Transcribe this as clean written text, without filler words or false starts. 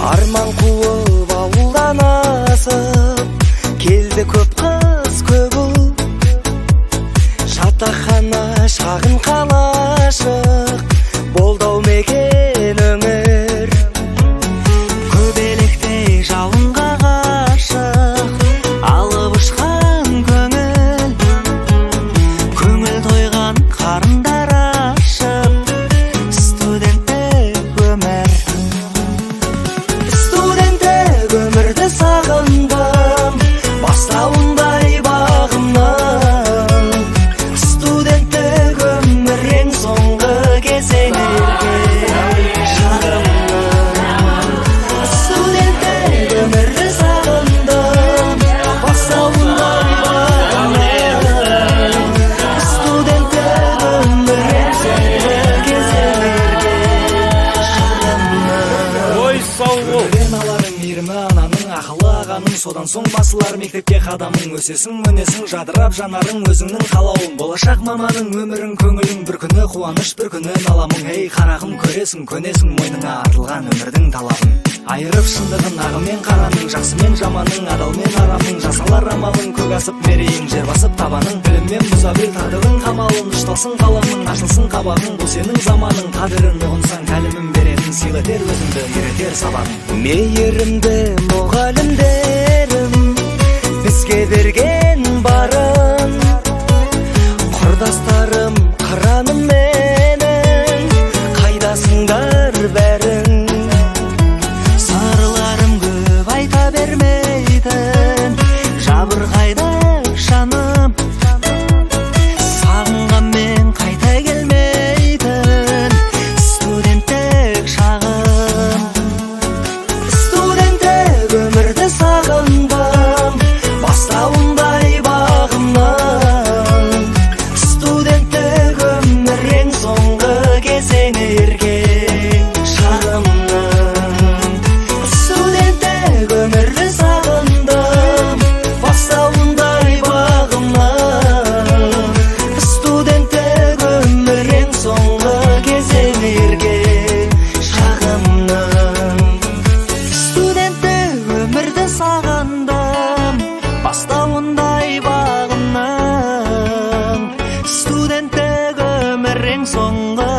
арман қуып ауылдан асып келді көп қыз көп ұл, жатақхана шағын қалашық болды ау мекен өмір. Көбелектей жауынға ғашық алып ұшқан көңіл, көңіл тойған қарындар ашып студенттік өмір. Студенттік өмірді сағындым бастауындай бағымның. Студенттік өмір ең соңғы кезеңдерге шағымның. Студенттік өмірді сағындым бастауындай бағымның. Студенттік өмір ең соңғы кезеңдерге шағымның. Ой, сау бол. Аналарың мейірімі ананың, ақылы ағаның, содан соң басылар мектепке қадамың. Өсесің өнесің жадырап жанарың өзіңнің қалауың. Болашақ маманың өмірің көңілің, бір күні қуаныш бір күні наламың. Ей қарағым, көресің көнесің мойныңа артылған өмірдің талабын. Айырып шындығын ағымен қараның, жақсы мен жаманың, адал мен арамның. Жасалар амалың, көк асып мерейің, жер басып табаның. Біліммен бұза бел тағдырдың қамалын, ұшталсың қаламың, ашылсын қабағың. Бұл сенің заманың, қадірін ұғынсаң тәлімін беретін, сыйлатер өзіңді үйретер сабағың. Мейірімді мұғалімдерім бізге берген барын, құрдастарым қыраным менің, қайдасыңдар бәрің. Сырларым көп айта бермейтін, жабырқайды жаным, сағынғанмен қайта келмейтін студенттік шағым. Студенттік өмірді сағындым бастауындай бағымның. Студенттік өмір ең соңғы кезеңдерге шағымның. Студенттік өмірді сағындым бастауындай бағымның. Студенттік өмір ең соңғы кезеңдерге шағымның. Студенттік өмірді сағындым бастауындай бағымның. Студенттік өмір ең соңғы